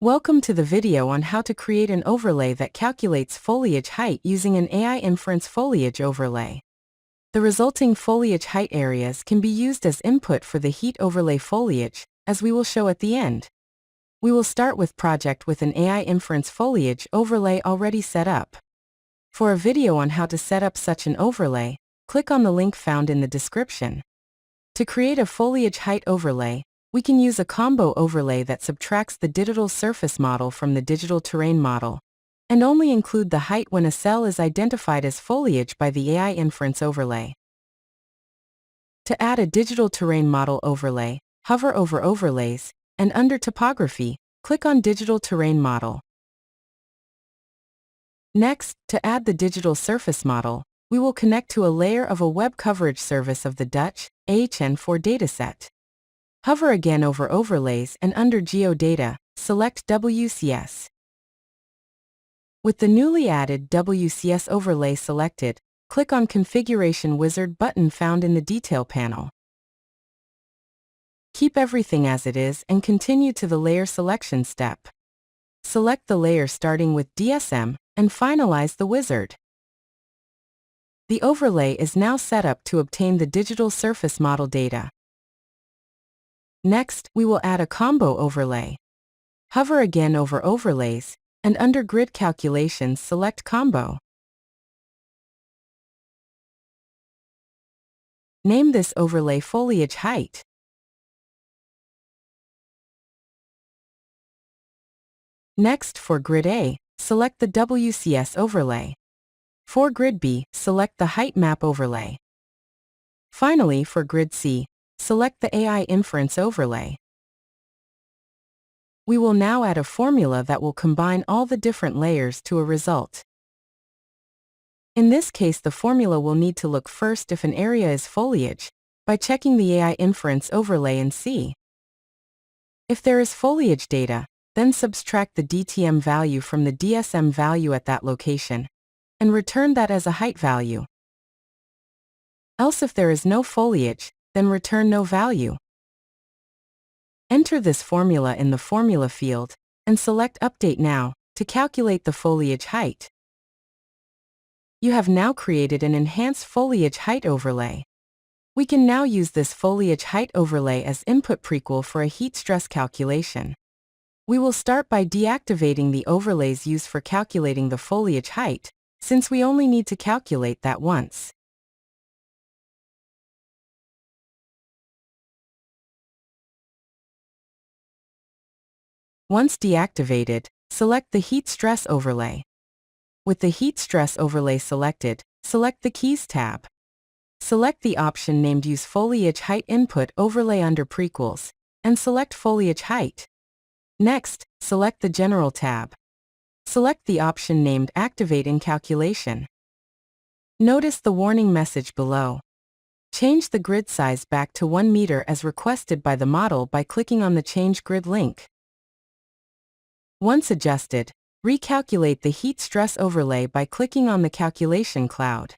Welcome to the video on how to create an overlay that calculates foliage height using an AI inference foliage overlay. The resulting foliage height areas can be used as input for the heat overlay foliage, as we will show at the end. We will start with project with an AI inference foliage overlay already set up. For a video on how to set up such an overlay, click on the link found in the description. To create a foliage height overlay, we can use a combo overlay that subtracts the digital surface model from the digital terrain model, and only include the height when a cell is identified as foliage by the AI inference overlay. To add a digital terrain model overlay, hover over Overlays, and under Topography, click on Digital Terrain Model. Next, to add the digital surface model, we will connect to a layer of a web coverage service of the Dutch AHN4 dataset. Hover again over Overlays and under Geodata, select WCS. With the newly added WCS overlay selected, click on Configuration Wizard button found in the Detail panel. Keep everything as it is and continue to the Layer Selection step. Select the layer starting with DSM and finalize the wizard. The overlay is now set up to obtain the digital surface model data. Next, we will add a combo overlay. Hover again over Overlays, and under Grid Calculations select Combo. Name this overlay Foliage Height. Next, for Grid A, select the WCS overlay. For Grid B, select the Height Map overlay. Finally, for Grid C, select the AI inference overlay. We will now add a formula that will combine all the different layers to a result. In this case, the formula will need to look first if an area is foliage, by checking the AI inference overlay and see. If there is foliage data, then subtract the DTM value from the DSM value at that location, and return that as a height value. Else if there is no foliage, then return no value. Enter this formula in the Formula field, and select Update Now, to calculate the foliage height. You have now created an enhanced foliage height overlay. We can now use this foliage height overlay as input prequel for a heat stress calculation. We will start by deactivating the overlays used for calculating the foliage height, since we only need to calculate that once. Once deactivated, select the Heat Stress overlay. With the Heat Stress overlay selected, select the Keys tab. Select the option named Use Foliage Height Input Overlay under Prequels, and select Foliage Height. Next, select the General tab. Select the option named Activate in Calculation. Notice the warning message below. Change the grid size back to 1 meter as requested by the model by clicking on the Change Grid link. Once adjusted, recalculate the heat stress overlay by clicking on the calculation cloud.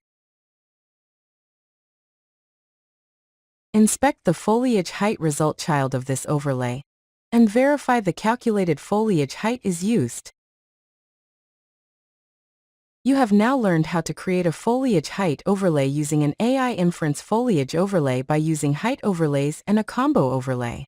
Inspect the foliage height result child of this overlay, and verify the calculated foliage height is used. You have now learned how to create a foliage height overlay using an AI inference foliage overlay by using height overlays and a combo overlay.